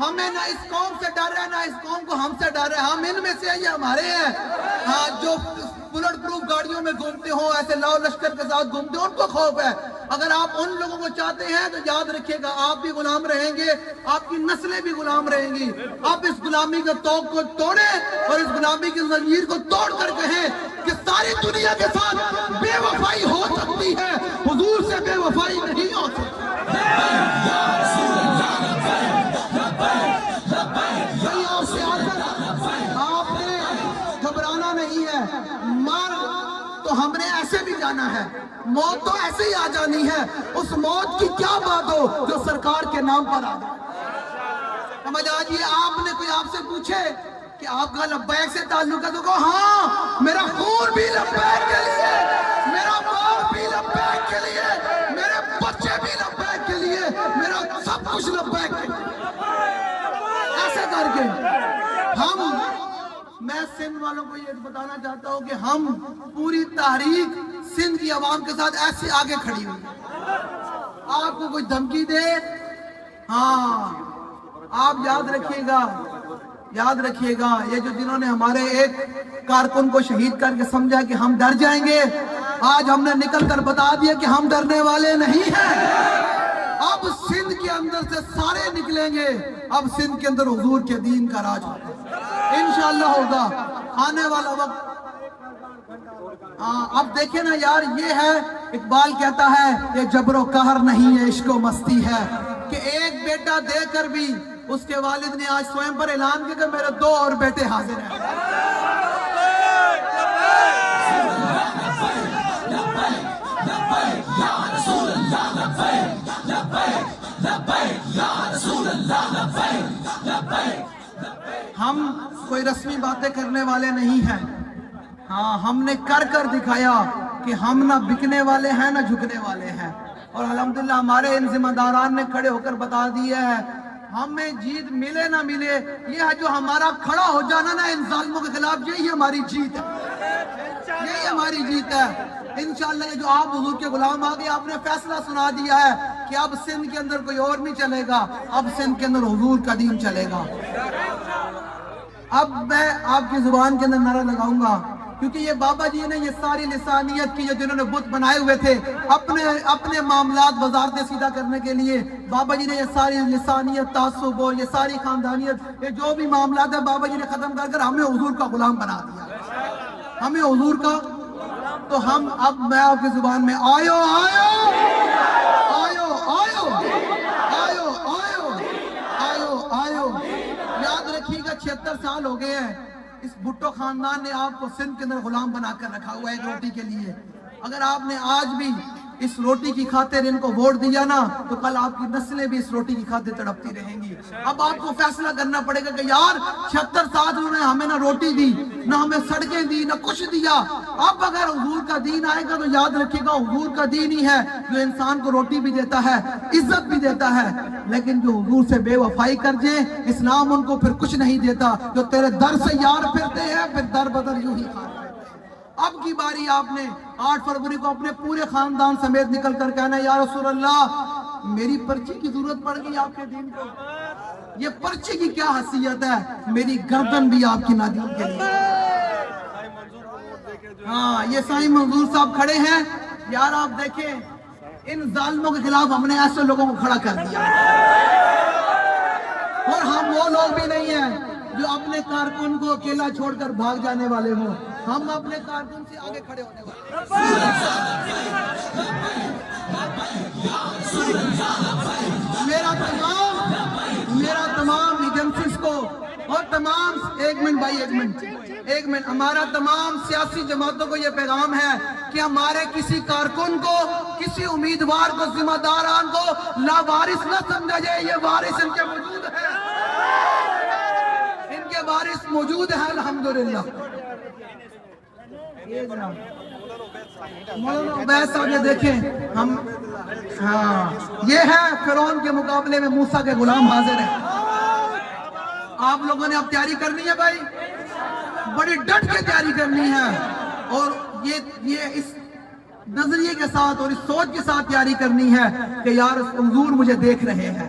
ہمیں نہ اس قوم سے ڈر ہے، نہ اس قوم کو ہم سے ڈر ہے. ہم ان میں سے ہیں، یہ ہمارے ہیں. ہاں، جو بلٹ پروف گاڑیوں میں گھومتے ہوں، ایسے لاؤ لشکر کے ساتھ گھومتے ہوں، ان کو خوف ہے. اگر آپ ان لوگوں کو چاہتے ہیں تو یاد رکھیے گا، آپ بھی غلام رہیں گے، آپ کی نسلیں بھی غلام رہیں گی. آپ اس غلامی کے توق کو توڑیں اور اس غلامی کی زنجیر کو توڑ کر کہیں کہ ساری دنیا کے ساتھ بے وفائی ہو سکتی ہے، حضور سے بے وفائی نہیں ہو سکتی. آپ نے گھبرانا نہیں ہے. مر تو ہم نے ایسے بھی جانا ہے، موت تو ایسے ہی آ جانی ہے. اس موت کی کیا بات ہو جو سرکار کے نام پر آ جائے. سمجھ آجیے، آپ نے کوئی آپ سے پوچھے کہ آپ کا لبیک سے تعلق ہے تو کہو ہاں، میرا خون بھی لبیک کے لیے، میرا مال بھی لبیک کے لیے، میرے بچے بھی لبیک کے لیے، میرا سب کچھ لبیک کے لیے. ایسے کر کے میں سندھ والوں کو یہ بتانا چاہتا ہوں کہ ہم پوری تحریک سندھ کی عوام کے ساتھ ایسے آگے کھڑی ہوئی. آپ کو کوئی دھمکی دے، ہاں آپ یاد رکھیے گا یہ جو جنہوں نے ہمارے ایک کارکن کو شہید کر کے سمجھا کہ ہم ڈر جائیں گے، آج ہم نے نکل کر بتا دیا کہ ہم ڈرنے والے نہیں ہیں. اب سندھ کے اندر سے سارے نکلیں گے. اب سندھ کے اندر حضور کے دین کا راج ہوگا، انشاءاللہ ہوگا آنے والا وقت. اب دیکھیں نا یار، یہ ہے اقبال کہتا ہے یہ جبر و قہر نہیں ہے، عشق و مستی ہے. کہ ایک بیٹا دے کر بھی اس کے والد نے آج سوئم پر اعلان کیا کہ میرے 2 اور بیٹے حاضر ہیں. ہم کوئی رسمی باتیں کرنے والے نہیں ہیں. ہاں، ہم نے کر دکھایا کہ ہم نہ بکنے والے ہیں نہ جھکنے والے ہیں. اور الحمدللہ ہمارے ان ذمہ داران نے کھڑے ہو کر بتا دیا ہے، ہمیں جیت ملے نہ ملے، یہ ہے جو ہمارا کھڑا ہو جانا نا ان ظالموں کے خلاف، یہی ہماری جیت ہے، یہی ہماری جیت ہے. انشاءاللہ یہ جو آپ حضور کے غلام آگے، آپ نے فیصلہ سنا دیا ہے کہ اب سندھ کے اندر کوئی اور نہیں چلے گا، اب سندھ کے اندر حضور کا دین چلے گا. اب میں آپ کی زبان کے اندر نعرہ لگاؤں گا، کیونکہ یہ بابا جی نے یہ ساری لسانیت کی، جنہوں نے بت بنائے ہوئے تھے اپنے معاملات وزارتیں سیدھا کرنے کے لیے، بابا جی نے یہ ساری لسانیت، تعصب اور یہ ساری خاندانیت، یہ جو بھی معاملات ہیں بابا جی نے ختم کر کر ہمیں حضور کا غلام بنا دیا، ہمیں حضور کا. تو ہم اب میں آپ کی زبان میں آئو آئو آئو آئو آئو آئو آئو آئو. یاد رکھیے گا 76 سال ہو گئے ہیں اس بھٹو خاندان نے آپ کو سندھ کے اندر غلام بنا کر رکھا ہوا ہے ایک روٹی کے لیے. اگر آپ نے آج بھی اس روٹی کی خاطر ان کو ووٹ دیا نا تو کل آپ کی نسلیں بھی اس روٹی کی خاطر تڑپتی رہیں گی. اب آپ کو فیصلہ کرنا پڑے گا کہ یار 76 سال انہوں نے ہمیں نہ روٹی دی، نہ ہمیں سڑکیں دی، نہ کچھ دیا. اب اگر حضور کا دین آئے گا تو یاد رکھیے گا حضور کا دین ہی ہے جو انسان کو روٹی بھی دیتا ہے، عزت بھی دیتا ہے. لیکن جو حضور سے بے وفائی کر جائیں، اسلام ان کو پھر کچھ نہیں دیتا. جو تیرے در سے یار پھرتے ہیں پھر در بدر یوں ہی خان. اب کی باری آپ نے 8 فروری کو اپنے پورے خاندان سمیت نکل کر کہنا یا رسول اللہ میری پرچی کی ضرورت پڑ گئی آپ کے دین کو. یہ پرچی کی کیا حیثیت ہے، میری گردن بھی آپ کی نادین کے لیے. ہاں، یہ سائیں منظور صاحب کھڑے ہیں. یار آپ دیکھیں ان ظالموں کے خلاف ہم نے ایسے لوگوں کو کھڑا کر دیا، اور ہم وہ لوگ بھی نہیں ہیں جو اپنے کارکن کو اکیلا چھوڑ کر بھاگ جانے والے ہوں. ہم اپنے کارکن سے آگے کھڑے ہونے والے. میرا تمام ایجنسیز کو اور تمام ایک منٹ ہمارا تمام سیاسی جماعتوں کو یہ پیغام ہے کہ ہمارے کسی کارکن کو، کسی امیدوار کو، ذمہ داران کو لاوارث نہ سمجھا جائے. یہ وارث ان کے موجود ہے، ان کے وارث موجود ہیں الحمدللہ. مولانا عبید صاحب یہ دیکھیں، ہم یہ ہے فرعون کے مقابلے میں موسیٰ کے غلام حاضر ہیں. آپ لوگوں نے اب تیاری کرنی ہے بھائی، بڑی ڈٹ کے تیاری کرنی ہے، اور یہ اس نظریے کے ساتھ اور اس سوچ کے ساتھ تیاری کرنی ہے کہ یار حضور مجھے دیکھ رہے ہیں،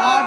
8